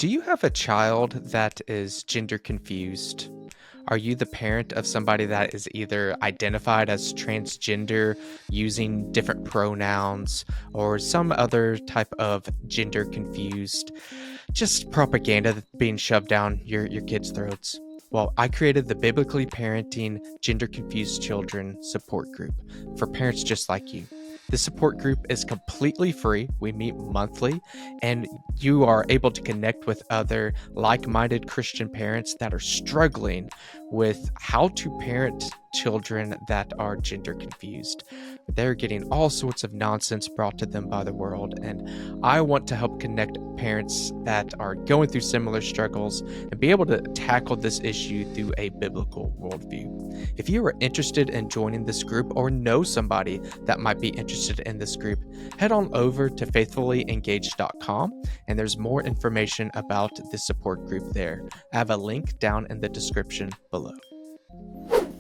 Do you have a child that is gender confused? Are you the parent of somebody that is either identified as transgender using different pronouns or some other type of gender confused, just propaganda that's being shoved down your kids' throats? Well, I created the Biblically Parenting Gender Confused Children support group for parents just like you. This support group is completely free. We meet monthly, and you are able to connect with other like minded Christian parents that are struggling with how to parent children that are gender confused. They're getting all sorts of nonsense brought to them by the world, and I want to help connect parents that are going through similar struggles and be able to tackle this issue through a biblical worldview. If you are interested in joining this group or know somebody that might be interested in this group, head on over to faithfullyengaged.com and there's more information about the support group there. I have a link down in the description below.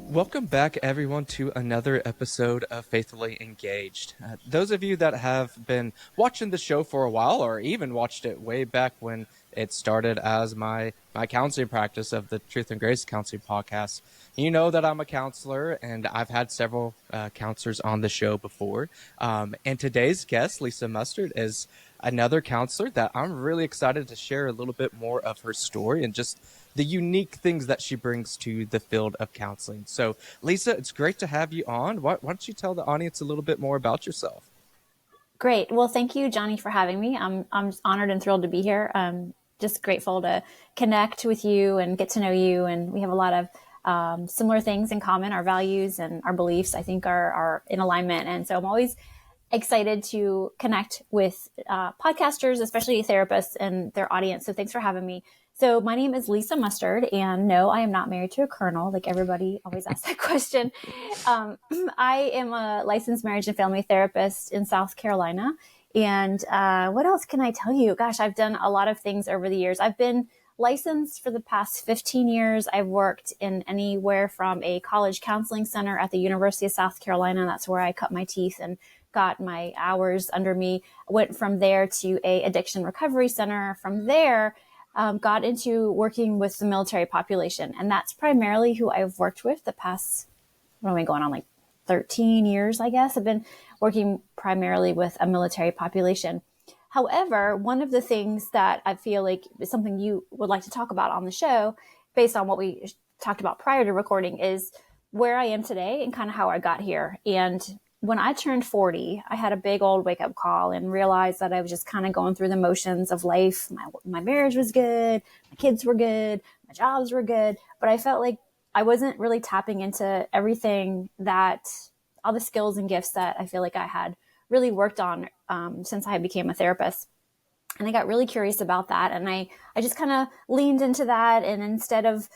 Welcome back, everyone, to another episode of Faithfully Engaged. Those of you that have been watching the show for a while, or even watched it way back when it started as my counseling practice of the Truth and Grace Counseling Podcast, you know that I'm a counselor, and I've had several counselors on the show before. And today's guest, Lisa Mustard, is another counselor that I'm really excited to share a little bit more of her story and just the unique things that she brings to the field of counseling. So, Lisa, it's great to have you on. Why don't you tell the audience a little bit more about yourself? Great. Well, thank you, Johnny, for having me. I'm just honored and thrilled to be here. Just grateful to connect with you and get to know you. And we have a lot of similar things in common. Our values and our beliefs, I think, are in alignment. And so I'm always excited to connect with podcasters, especially therapists and their audience. So thanks for having me. So my name is Lisa Mustard, and no, I am not married to a colonel, like everybody always asks that question. I am a licensed marriage and family therapist in South Carolina. And what else can I tell you? Gosh, I've done a lot of things over the years. I've been licensed for the past 15 years. I've worked in anywhere from a college counseling center at the University of South Carolina. That's where I cut my teeth and got my hours under me. Went from there to a addiction recovery center. From there, got into working with the military population. And that's primarily who I've worked with the past, what am I going on, like 13 years, I guess. I've been working primarily with a military population. However, one of the things that I feel like is something you would like to talk about on the show, based on what we talked about prior to recording, is where I am today and kind of how I got here. And when I turned 40, I had a big old wake up call and realized that I was just kind of going through the motions of life. My marriage was good. My kids were good. My jobs were good. But I felt like I wasn't really tapping into everything that all the skills and gifts that I feel like I had really worked on since I became a therapist. And I got really curious about that. And I just kind of leaned into that. And instead of,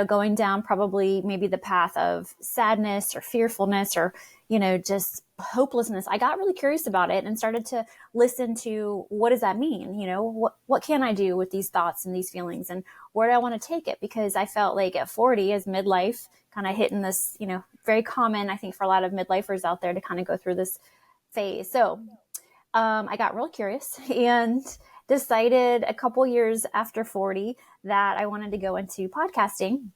going down probably maybe the path of sadness or fearfulness or, just hopelessness, I got really curious about it and started to listen to, what does that mean? What can I do with these thoughts and these feelings, and where do I want to take it? Because I felt like at 40, as midlife kind of hitting this, very common, I think, for a lot of midlifers out there to kind of go through this phase. So I got real curious and decided a couple years after 40 that I wanted to go into podcasting,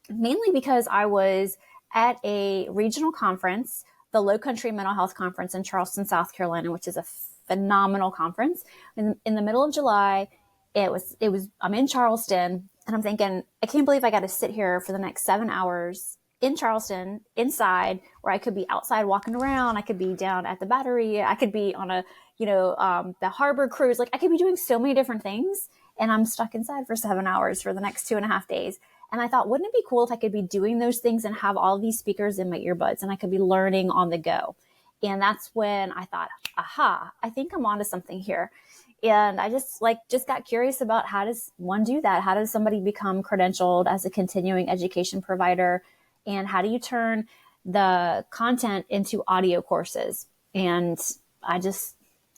mainly because I was at a regional conference, the Low Country Mental Health Conference in Charleston, South Carolina, which is a phenomenal conference. In the middle of July, I'm in Charleston, and I'm thinking, I can't believe I got to sit here for the next 7 hours in Charleston, inside, where I could be outside walking around. I could be down at the Battery. I could be on the harbor cruise. Like, I could be doing so many different things, and I'm stuck inside for 7 hours for the next 2.5 days. And I thought, wouldn't it be cool if I could be doing those things and have all these speakers in my earbuds, and I could be learning on the go? And that's when I thought, aha, I think I'm onto something here. And I just got curious about, how does one do that? How does somebody become credentialed as a continuing education provider? And how do you turn the content into audio courses? And I just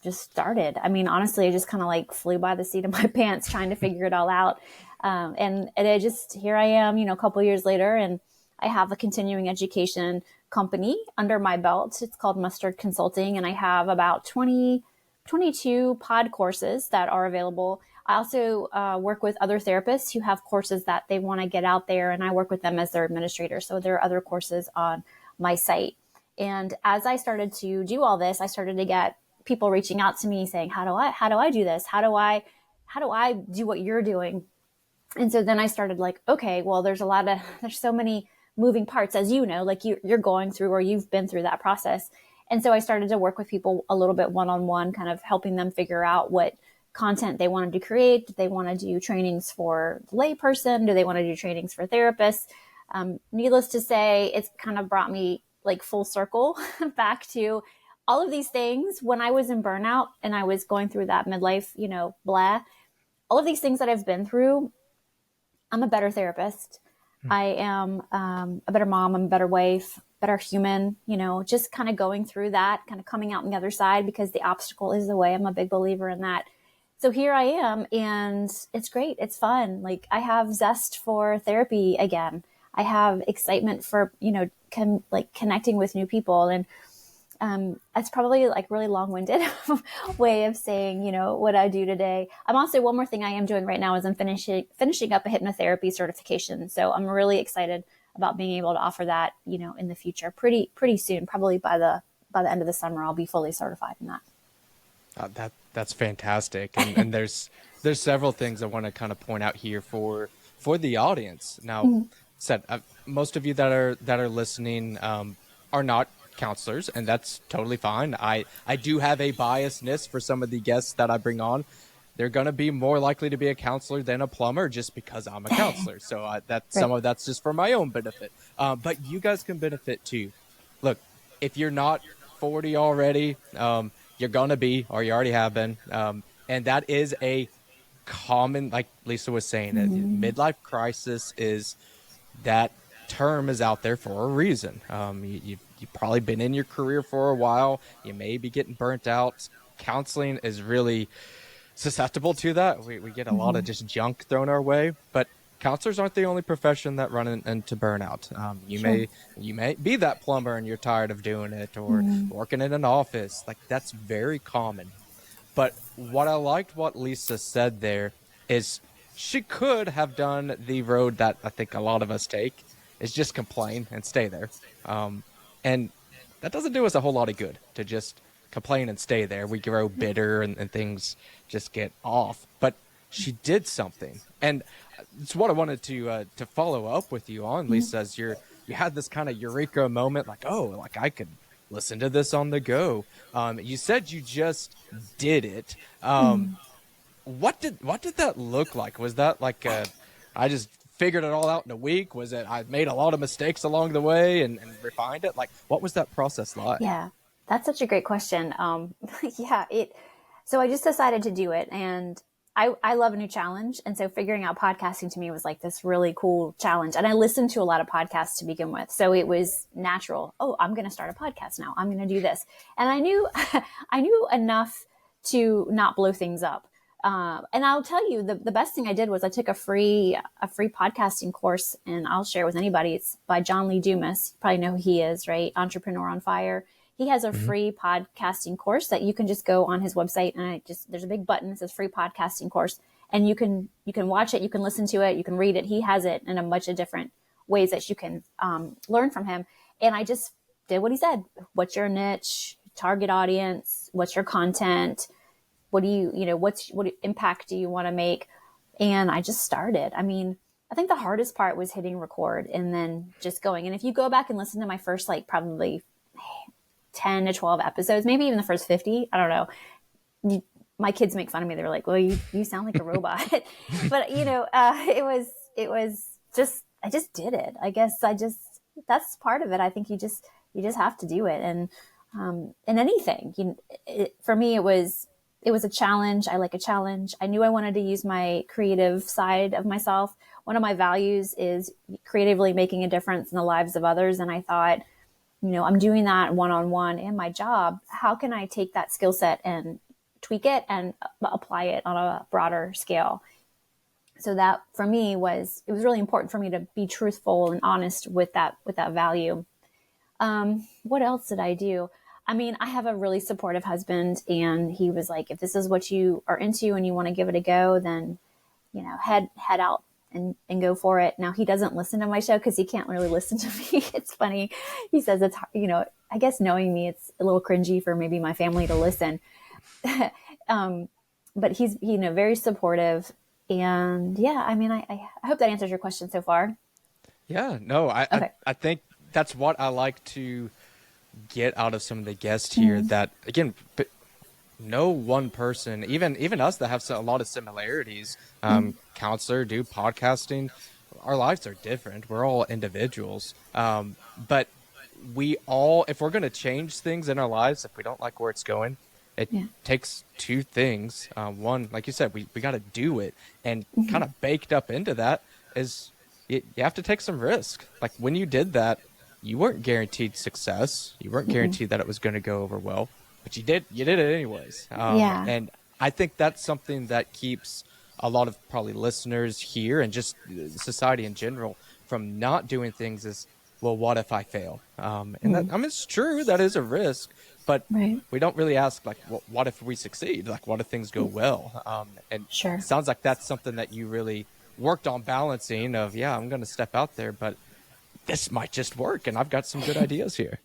started. I mean, honestly, I just kind of flew by the seat of my pants trying to figure it all out. And here I am, a couple years later, and I have a continuing education company under my belt. It's called Mustard Consulting, and I have about 22 pod courses that are available I also work with other therapists who have courses that they want to get out there, and I work with them as their administrator. So there are other courses on my site. And as I started to do all this, I started to get people reaching out to me saying, how do I do this? How do I do what you're doing? And so then I started like, okay, well, there's so many moving parts, as you know, like you're going through, or you've been through that process. And so I started to work with people a little bit one-on-one, kind of helping them figure out what content they wanted to create. Do they want to do trainings for the layperson? Do they want to do trainings for therapists? Needless to say, it's kind of brought me like full circle back to all of these things when I was in burnout and I was going through that midlife, blah, all of these things that I've been through. I'm a better therapist. I am a better mom. I'm a better wife, better human, just kind of going through that, kind of coming out on the other side, because the obstacle is the way. I'm a big believer in that. So here I am, and it's great. It's fun. Like, I have zest for therapy again. I have excitement for, connecting with new people. And that's probably like really long-winded way of saying, what I do today. I'm also, one more thing I am doing right now is I'm finishing up a hypnotherapy certification. So I'm really excited about being able to offer that, in the future, pretty soon, probably by the end of the summer, I'll be fully certified in that. That's fantastic. And there's several things I want to kind of point out here for the audience. Now, most of you that are listening are not counselors, and that's totally fine. I do have a biasness for some of the guests that I bring on. They're going to be more likely to be a counselor than a plumber, just because I'm a counselor. So some of that's just for my own benefit. But you guys can benefit too. Look, if you're not 40 already, you're going to be, or you already have been. And that is a common, like Lisa was saying, midlife crisis is, that term is out there for a reason. You've probably been in your career for a while. You may be getting burnt out. Counseling is really susceptible to that. We get a lot of just junk thrown our way, but counselors aren't the only profession that run into burnout. You may be that plumber and you're tired of doing it, or working in an office. Like, that's very common. But what I liked what Lisa said there is, she could have done the road that I think a lot of us take, is just complain and stay there. And that doesn't do us a whole lot of good to just complain and stay there. We grow bitter and things just get off. But she did something. And it's what I wanted to follow up with you on, Lisa, as you had this kind of Eureka moment, like, oh, like I could listen to this on the go. You said you just did it. What did that look like? Was that like I just figured it all out in a week? Was it I made a lot of mistakes along the way and refined it? Like, what was that process like? Yeah, that's such a great question. So I just decided to do it, and I love a new challenge. And so figuring out podcasting to me was like this really cool challenge. And I listened to a lot of podcasts to begin with. So it was natural. Oh, I'm going to start a podcast now. I'm going to do this. And I knew, I knew enough to not blow things up. And I'll tell you, the best thing I did was I took a free podcasting course, and I'll share with anybody. It's by John Lee Dumas. You probably know who he is, right? Entrepreneur on Fire. He has a free podcasting course that you can just go on his website, and there's a big button that says free podcasting course, and you can watch it, you can listen to it, you can read it. He has it in a bunch of different ways that you can learn from him. And I just did what he said. What's your niche, target audience? What's your content? What impact do you want to make? And I just started. I mean, I think the hardest part was hitting record and then just going. And if you go back and listen to my first, probably 10 to 12 episodes, maybe even the first 50, I don't know. My kids make fun of me. They were like, well, you sound like a robot. But, it was just, I just did it. I guess that's part of it. I think you just have to do it. And in anything, for me, it was a challenge. I like a challenge. I knew I wanted to use my creative side of myself. One of my values is creatively making a difference in the lives of others. And I thought, I'm doing that one-on-one in my job. How can I take that skill set and tweak it and apply it on a broader scale? So that for me it was really important for me to be truthful and honest with that value. What else did I do? I mean, I have a really supportive husband, and he was like, if this is what you are into and you want to give it a go, then, head out and go for it. Now, he doesn't listen to my show because he can't really listen to me. It's funny. He says it's, I guess knowing me, it's a little cringy for maybe my family to listen. But he's, very supportive. And yeah, I mean, I hope that answers your question so far. Yeah, no, Okay. I think that's what I like to get out of some of the guests here, that again, no one person, even us that have a lot of similarities, counselor, do podcasting, our lives are different. We're all individuals. But we all, if we're going to change things in our lives, if we don't like where it's going, it takes two things. One, like you said, we got to do it. And kind of baked up into that is you have to take some risk. Like when you did that, you weren't guaranteed success. You weren't guaranteed that it was going to go over well, but you did it anyways. And I think that's something that keeps a lot of probably listeners here and just society in general from not doing things is, well, what if I fail? And that, I mean, it's true, that is a risk, but we don't really ask, like, well, what if we succeed? Like, what if things go well? And it sounds like that's something that you really worked on balancing of, yeah, I'm going to step out there, but this might just work, and I've got some good ideas here.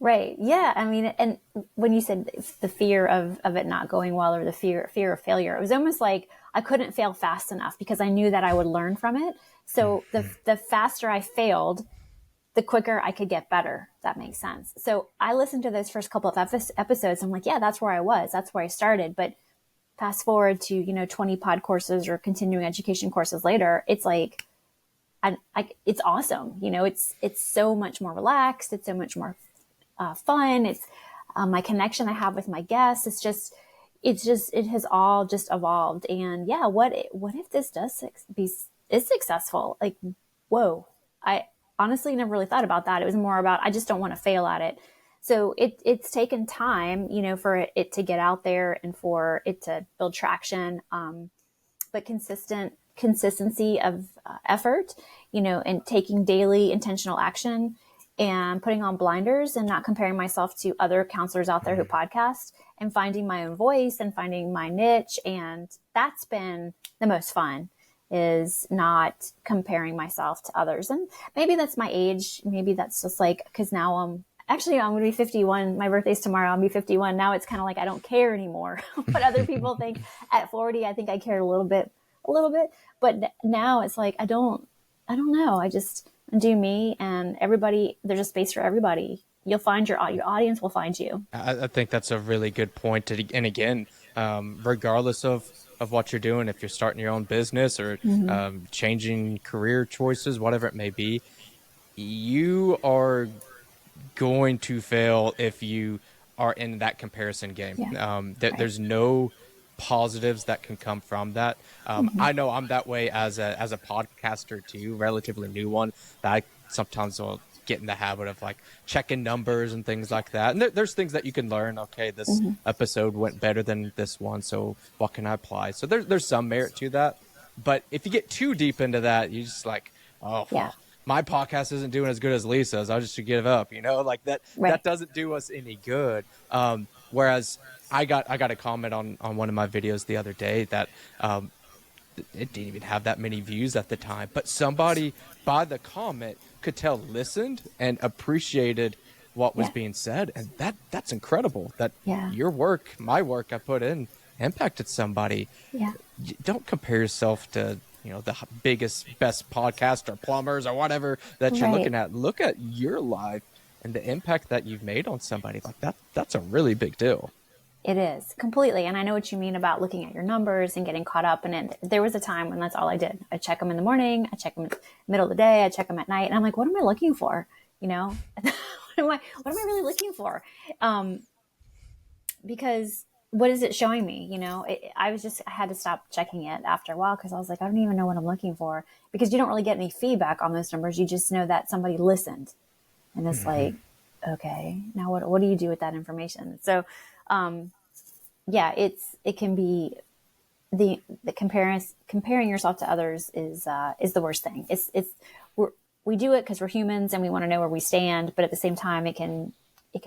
Right. Yeah. I mean, and when you said the fear of it not going well, or the fear of failure, it was almost like I couldn't fail fast enough because I knew that I would learn from it. So the faster I failed, the quicker I could get better. That makes sense. So I listened to those first couple of episodes. I'm like, yeah, that's where I was. That's where I started. But fast forward to, 20 pod courses or continuing education courses later, it's like, it's awesome. It's so much more relaxed. It's so much more fun. It's my connection I have with my guests. It has all just evolved. And yeah, what if this is successful? Like, whoa, I honestly never really thought about that. It was more about, I just don't want to fail at it. So it's taken time, for it to get out there and for it to build traction. But consistency of effort, and taking daily intentional action and putting on blinders and not comparing myself to other counselors out there who podcast, and finding my own voice and finding my niche. And that's been the most fun, is not comparing myself to others. And maybe that's my age. Maybe that's just like, because now I'm going to be 51. My birthday's tomorrow. I'll be 51. Now it's kind of like, I don't care anymore what other people think. At 40, I think I cared a little bit, but now it's like, I don't know. I just do me, and everybody, there's a space for everybody. You'll find your audience will find you. I think that's a really good point. And again, regardless of what you're doing, if you're starting your own business or changing career choices, whatever it may be, you are going to fail if you are in that comparison game. There's no positives that can come from that. I know I'm that way as a podcaster too, relatively new one, that I sometimes will get in the habit of like checking numbers and things like that. And there's things that you can learn. Okay, this episode went better than this one, so what can I apply? So there's some merit to that. But if you get too deep into that, you just like, well, my podcast isn't doing as good as Lisa's, I just should give up, like that. That doesn't do us any good. Whereas I got a comment on one of my videos the other day that it didn't even have that many views at the time, but somebody by the comment could tell listened and appreciated what was being said, and that's incredible. That your work, my work I put in, impacted somebody. Don't compare yourself to the biggest, best podcast or plumbers or whatever that you're looking at. Look at your life and the impact that you've made on somebody. Like that's a really big deal. It is, completely. And I know what you mean about looking at your numbers and getting caught up in it. There was a time when that's all I did. I check them in the morning, I check them in the middle of the day, I check them at night. And I'm like, what am I looking for? What am I really looking for? Because what is it showing me? I had to stop checking it after a while, because I was like, I don't even know what I'm looking for, because you don't really get any feedback on those numbers. You just know that somebody listened, and it's like, okay, now what do you do with that information? So, it can be the comparing yourself to others is the worst thing. We do it because we're humans and we want to know where we stand, but at the same time, it can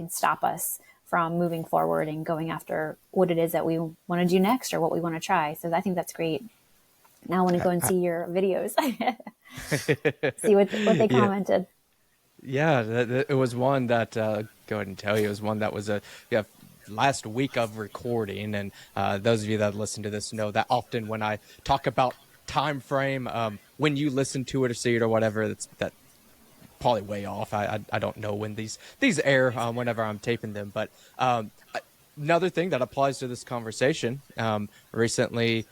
stop us from moving forward and going after what it is that we want to do next or what we want to try. So I think that's great. Now I want to go and see your videos, see what they Yeah. commented. Yeah, it was one that go ahead and tell you it was one that was a yeah last week of recording, and those of you that listen to this know that often when I talk about time frame, when you listen to it or see it or whatever, that probably way off. I don't know when these air whenever I'm taping them, but another thing that applies to this conversation, recently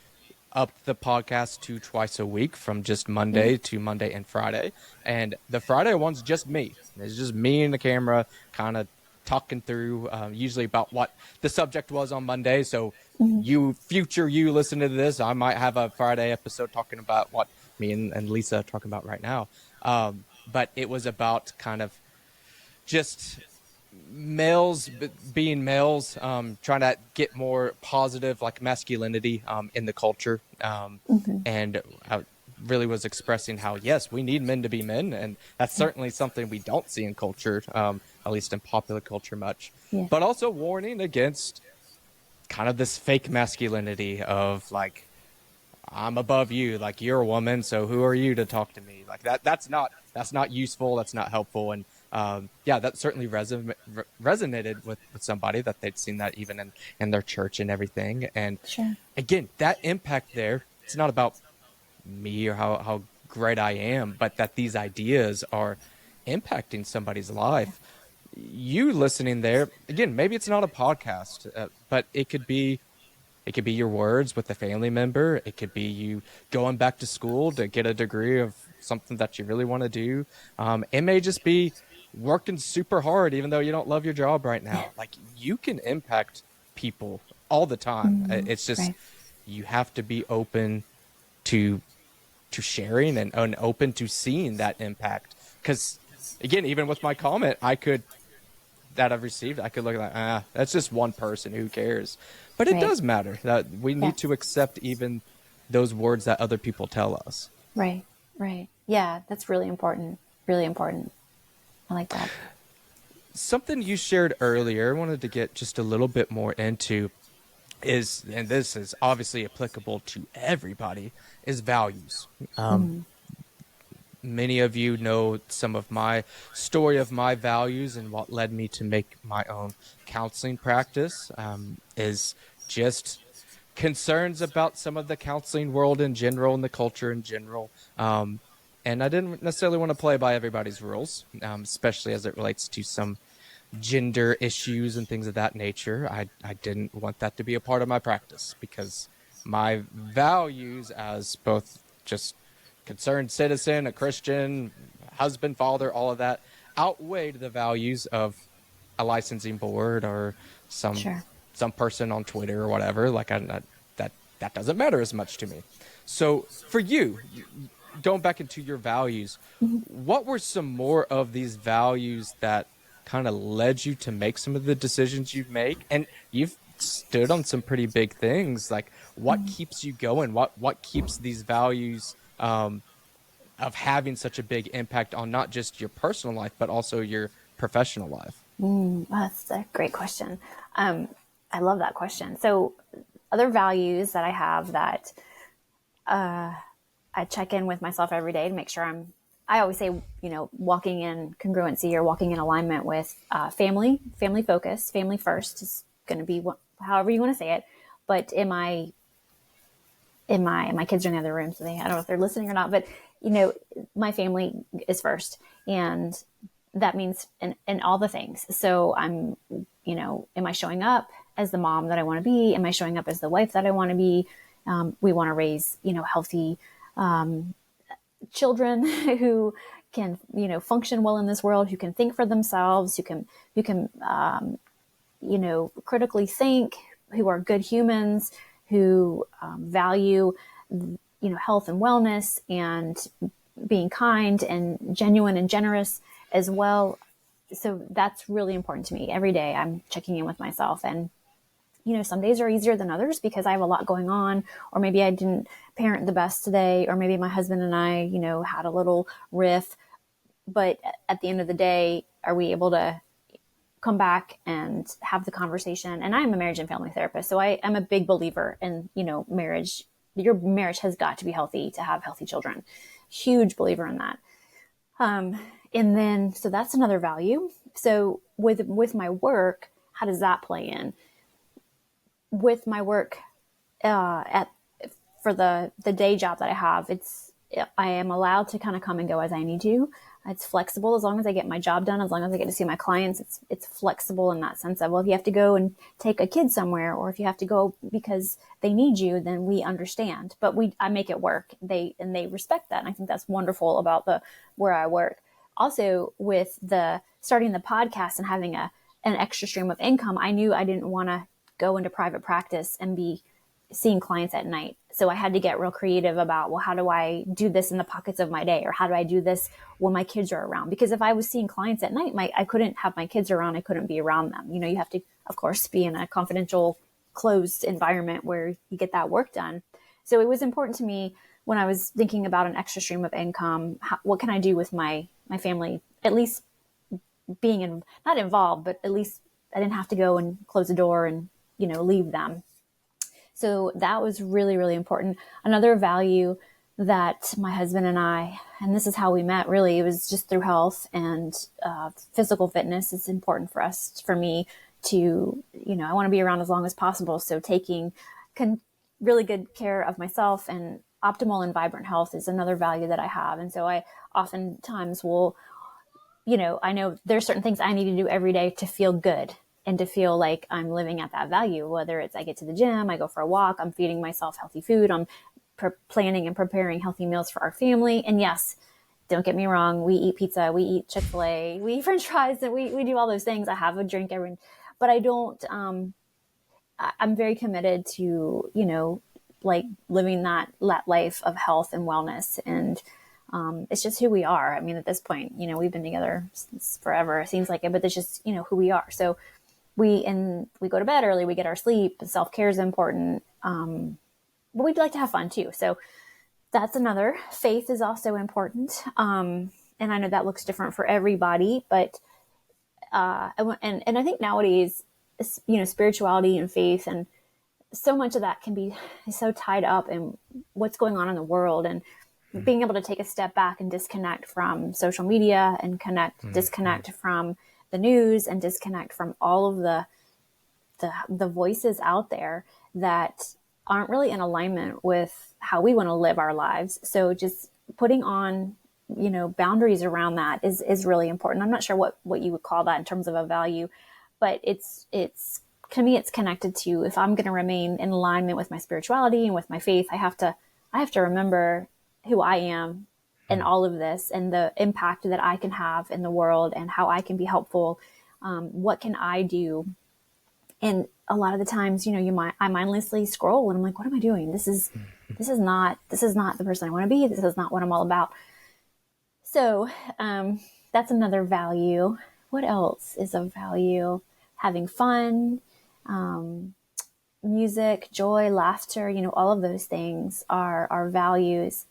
upped the podcast to twice a week from just Monday to Monday and Friday. And the Friday one's just me. It's just me and the camera kind of talking through usually about what the subject was on Monday. So you listen to this, I might have a Friday episode talking about what me and Lisa are talking about right now. But it was about kind of just males being males, trying to get more positive like masculinity in the culture, and I really was expressing how yes, we need men to be men, and that's certainly something we don't see in culture, at least in popular culture much. Yeah. But also warning against kind of this fake masculinity of like, I'm above you, like you're a woman, so who are you to talk to me? Like that's not useful, that's not helpful. And yeah, that certainly resonated with somebody that they'd seen that even in their church and everything. And Sure. again, that impact there, it's not about me or how great I am, but that these ideas are impacting somebody's life. You listening there, again, maybe it's not a podcast, but it could be your words with a family member. It could be you going back to school to get a degree of something that you really want to do. It may just be working super hard, even though you don't love your job right now. Like you can impact people all the time. It's just, Right. you have to be open to sharing and open to seeing that impact. Because again, even with my comment, that I've received, I could look like, that's just one person. Who cares? But it Right. does matter that we Yeah. need to accept even those words that other people tell us. Right. Right. Yeah, that's really important. Really important. I like that. Something you shared earlier, I wanted to get just a little bit more into is, and this is obviously applicable to everybody, is values. Many of you know some of my story of my values and what led me to make my own counseling practice, is just concerns about some of the counseling world in general and the culture in general. And I didn't necessarily want to play by everybody's rules, especially as it relates to some gender issues and things of that nature. I didn't want that to be a part of my practice because my values as both just concerned citizen, a Christian, husband, father, all of that outweighed the values of a licensing board or Sure. some person on Twitter or whatever. Like that doesn't matter as much to me. So for you, going back into your values, what were some more of these values that kind of led you to make some of the decisions you make? And you've stood on some pretty big things. Like what keeps you going? What keeps these values of having such a big impact on not just your personal life, but also your professional life? That's a great question. I love that question. So other values that I have that I check in with myself every day to make sure I always say, walking in congruency or walking in alignment with family focus, family first is going to be however you want to say it. But my kids are in the other room, so I don't know if they're listening or not, but my family is first. And that means in all the things. So am I showing up as the mom that I want to be? Am I showing up as the wife that I want to be? We want to raise, healthy children who can, function well in this world, who can think for themselves, who can critically think, who are good humans, who value, health and wellness and being kind and genuine and generous as well. So that's really important to me. Every day I'm checking in with myself, and some days are easier than others because I have a lot going on, or maybe I didn't parent the best today, or maybe my husband and I, had a little riff. But at the end of the day, are we able to come back and have the conversation. And I am a marriage and family therapist, so I am a big believer in, marriage. Your marriage has got to be healthy to have healthy children. Huge believer in that. And then, so that's another value. So with my work, how does that play in? With my work, for the day job that I have, I am allowed to kind of come and go as I need to. It's flexible as long as I get my job done, as long as I get to see my clients. It's flexible in that sense of, well, if you have to go and take a kid somewhere, or if you have to go because they need you, then we understand. But I make it work. They respect that, and I think that's wonderful about where I work. Also, with the starting the podcast and having an extra stream of income, I knew I didn't want to go into private practice and be seeing clients at night. So I had to get real creative about, well, how do I do this in the pockets of my day? Or how do I do this when my kids are around? Because if I was seeing clients at night, I couldn't have my kids around. I couldn't be around them. You have to, of course, be in a confidential, closed environment where you get that work done. So it was important to me when I was thinking about an extra stream of income, what can I do with my family, at least being not involved, but at least I didn't have to go and close the door and, leave them. So that was really, really important. Another value that my husband and this is how we met, really, it was just through health and physical fitness. It's important for me to, I want to be around as long as possible. So taking really good care of myself, and optimal and vibrant health is another value that I have. And so I oftentimes will, I know there's certain things I need to do every day to feel good and to feel like I'm living at that value, whether it's I get to the gym, I go for a walk, I'm feeding myself healthy food, I'm planning and preparing healthy meals for our family. And yes, don't get me wrong, we eat pizza, we eat Chick-fil-A, we eat French fries, and we do all those things. I have a drink but I don't, I'm very committed to, like living that life of health and wellness. And it's just who we are. I mean, at this point, we've been together since forever. It seems like it, but it's just, who we are. So we go to bed early, we get our sleep. Self-care is important. But we'd like to have fun too. So that's another. Faith is also important. And I know that looks different for everybody, but, and I think nowadays, spirituality and faith, and so much of that can be so tied up in what's going on in the world, and being able to take a step back and disconnect from social media and disconnect from the news, and disconnect from all of the voices out there that aren't really in alignment with how we want to live our lives. So just putting on, boundaries around that is really important. I'm not sure what you would call that in terms of a value, but it's to me, it's connected to, if I'm going to remain in alignment with my spirituality and with my faith, I have to remember who I am in all of this, and the impact that I can have in the world, and how I can be helpful. What can I do? And a lot of the times, I mindlessly scroll, and I'm like, what am I doing? This is not the person I want to be. This is not what I'm all about. So, that's another value. What else is a value? Having fun, music, joy, laughter, all of those things are values.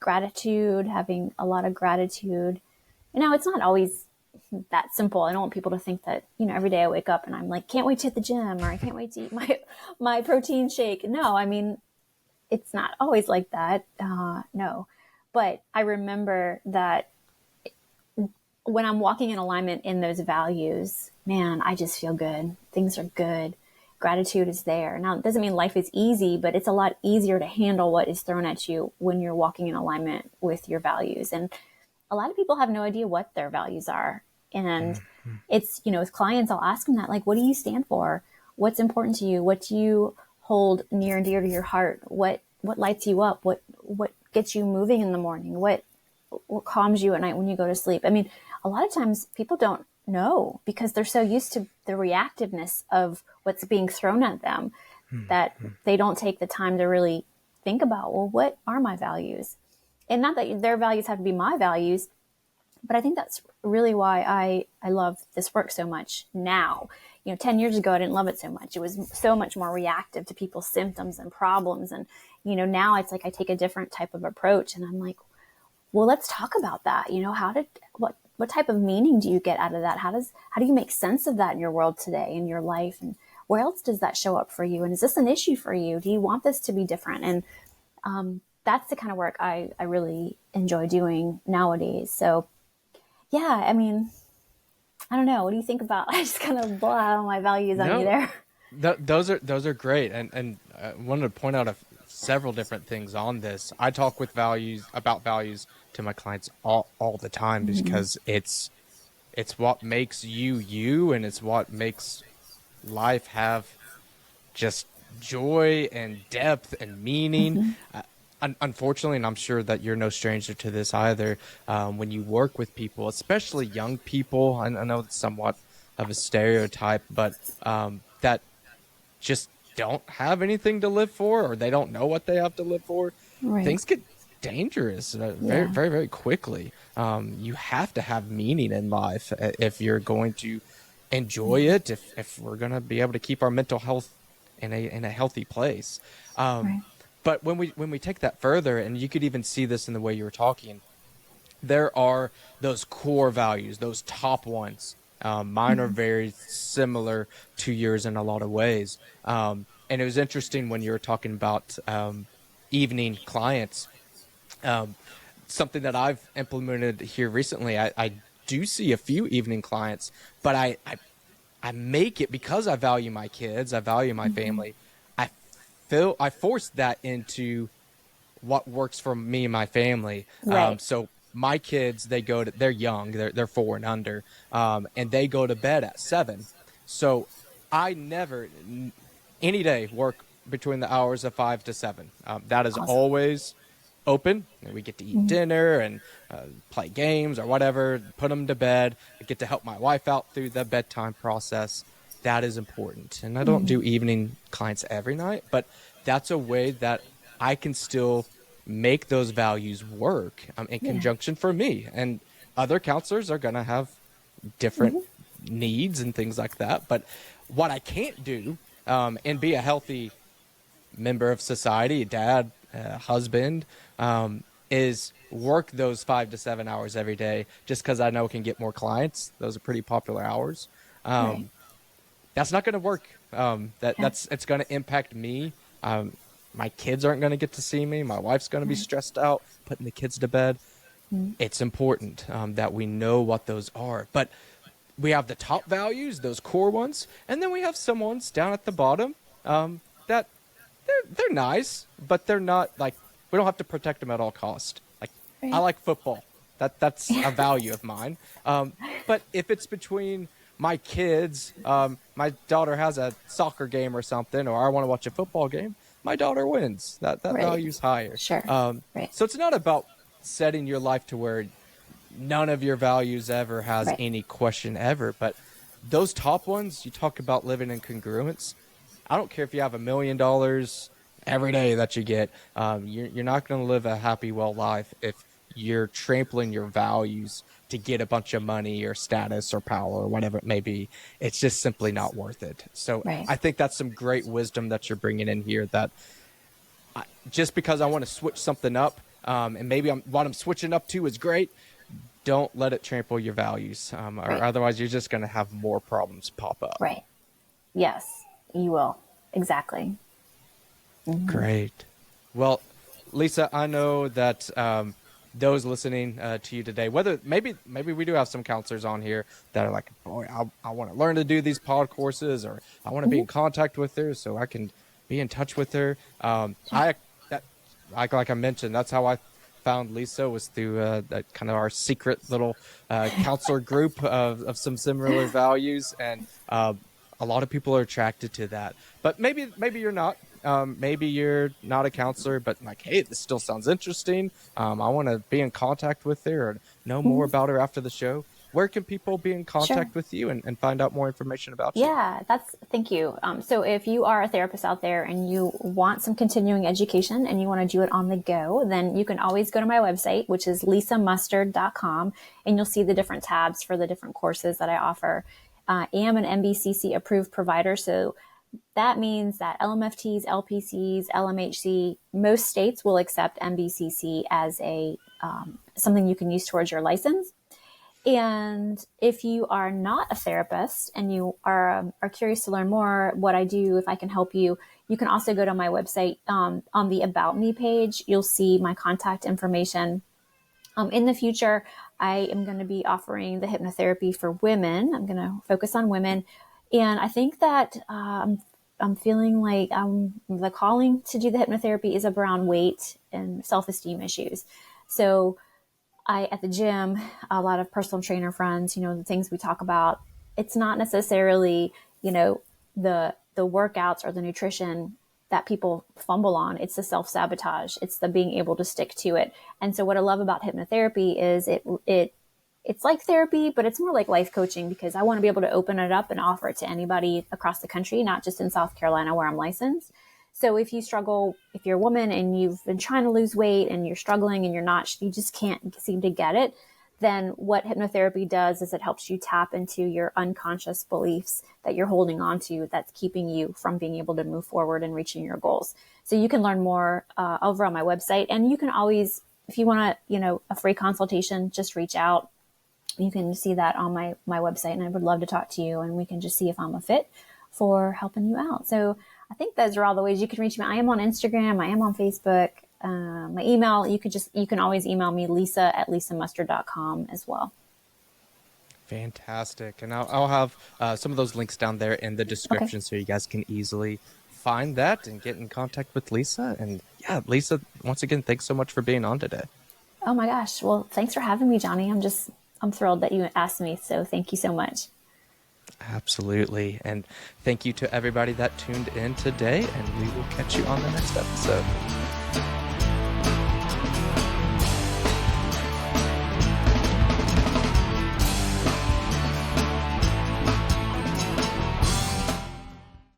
Gratitude, having a lot of gratitude. It's not always that simple. I don't want people to think that, every day I wake up and I'm like, can't wait to hit the gym, or I can't wait to eat my protein shake. No, I mean, it's not always like that. No, but I remember that when I'm walking in alignment in those values, man, I just feel good. Things are good. Gratitude is there. Now, it doesn't mean life is easy, but it's a lot easier to handle what is thrown at you when you're walking in alignment with your values. And a lot of people have no idea what their values are. And it's, with clients, I'll ask them that, like, what do you stand for? What's important to you? What do you hold near and dear to your heart? What lights you up? What gets you moving in the morning? What calms you at night when you go to sleep? I mean, a lot of times people don't know, because they're so used to the reactiveness of what's being thrown at them, that they don't take the time to really think about, well, what are my values? And not that their values have to be my values, but I think that's really why I love this work so much now. 10 years ago, I didn't love it so much. It was so much more reactive to people's symptoms and problems. And, now it's like I take a different type of approach, and I'm like, well, let's talk about that. what type of meaning do you get out of that? How do you make sense of that in your world today, in your life? And where else does that show up for you? And is this an issue for you? Do you want this to be different? And that's the kind of work I really enjoy doing nowadays. So yeah, I mean, I don't know. What do you think about? I just kind of blah out my values on you No, there. those are great, and I wanted to point out several different things on this. I talk with values about values to my clients all the time because it's what makes you you, and it's what makes life have just joy and depth and meaning. Unfortunately, and I'm sure that you're no stranger to this either, when you work with people, especially young people, I know it's somewhat of a stereotype, but that just don't have anything to live for, or they don't know what they have to live for, Right. things get dangerous very, Yeah. very, very quickly. You have to have meaning in life if you're going to enjoy it, if we're going to be able to keep our mental health in a healthy place. Um, Right. but when we take that further, and you could even see this in the way you were talking, there are those core values, those top ones. Mine are very similar to yours in a lot of ways. And it was interesting when you were talking about evening clients. Um, Something that I've implemented here recently, I do see a few evening clients, but I make it because I value my kids, I value my family. I I force that into what works for me and my family. Right. So my kids, they're young, they're 4 and under, and they go to bed at 7. So I never, any day, work between the hours of 5 to 7. That is Awesome. always open. We get to eat dinner and play games or whatever, put them to bed. I get to help my wife out through the bedtime process. That is important. And I don't do evening clients every night, but that's a way that I can still make those values work in Yeah. conjunction for me. And other counselors are going to have different needs and things like that. But what I can't do and be a healthy member of society, dad, husband, is work those 5 to 7 hours every day just because I know I can get more clients. Those are pretty popular hours. Right. Um, that's not going to work. Yeah. It's going to impact me. My kids aren't going to get to see me. My wife's going to be Right. stressed out putting the kids to bed. It's important that we know what those are. But we have the top values, those core ones, and then we have some ones down at the bottom that they're nice, but they're not like we don't have to protect them at all cost. Like I Right. like football. That's a value of mine. But if it's between my kids, my daughter has a soccer game or something, or I want to watch a football game, my daughter wins. That Right. value's higher. Sure. Right. So it's not about setting your life to where none of your values ever has Right. any question ever, but those top ones, you talk about living in congruence. I don't care if you have $1 million every day that you get. You're not going to live a happy, well life if you're trampling your values to get a bunch of money or status or power or whatever it may be. It's just simply not worth it. So Right. I think that's some great wisdom that you're bringing in here, that just because I want to switch something up, and maybe what I'm switching up to is great, don't let it trample your values, or Right. otherwise you're just going to have more problems pop up. Right. Yes, you will. Exactly. Great. Well, Lisa, I know that those listening to you today, whether maybe we do have some counselors on here that are like, boy, I want to learn to do these pod courses, or I want to be in contact with her so I can be in touch with her. Like I mentioned, that's how I found Lisa, was through that kind of our secret little counselor group of some similar values, and a lot of people are attracted to that. But maybe you're not. Maybe you're not a counselor, but like, hey, this still sounds interesting. I want to be in contact with her or know more about her after the show. Where can people be in Sure. contact with you and find out more information about you? Yeah, thank you. So if you are a therapist out there and you want some continuing education and you want to do it on the go, then you can always go to my website, which is lisamustard.com, and you'll see the different tabs for the different courses that I offer. I am an MBCC approved provider, so that means that LMFTs, LPCs, LMHC, most states will accept MBCC as a something you can use towards your license. And if you are not a therapist and you are curious to learn more what I do, if I can help you, you can also go to my website. On the About Me page, you'll see my contact information. In the future, I am going to be offering the hypnotherapy for women. I'm going to focus on women. And I think that I'm feeling like the calling to do the hypnotherapy is around weight and self-esteem issues. So at the gym, a lot of personal trainer friends, the things we talk about, it's not necessarily, the workouts or the nutrition that people fumble on. It's the self-sabotage. It's the being able to stick to it. And so what I love about hypnotherapy is it's like therapy, but it's more like life coaching, because I want to be able to open it up and offer it to anybody across the country, not just in South Carolina where I'm licensed. So if you struggle, if you're a woman and you've been trying to lose weight and you're struggling and you just can't seem to get it, then what hypnotherapy does is it helps you tap into your unconscious beliefs that you're holding on to that's keeping you from being able to move forward and reaching your goals. So you can learn more over on my website, and you can always, if you want a free consultation, just reach out. You can see that on my website, and I would love to talk to you, and we can just see if I'm a fit for helping you out. So I think those are all the ways you can reach me. I am on Instagram. I am on Facebook. My email, you can always email me, lisa@lisamustard.com as well. Fantastic. And I'll have some of those links down there in the description, so you guys can easily find that and get in contact with Lisa. And yeah, Lisa, once again, thanks so much for being on today. Oh my gosh. Well, thanks for having me, Johnny. I'm thrilled that you asked me. So thank you so much. Absolutely. And thank you to everybody that tuned in today, and we will catch you on the next episode.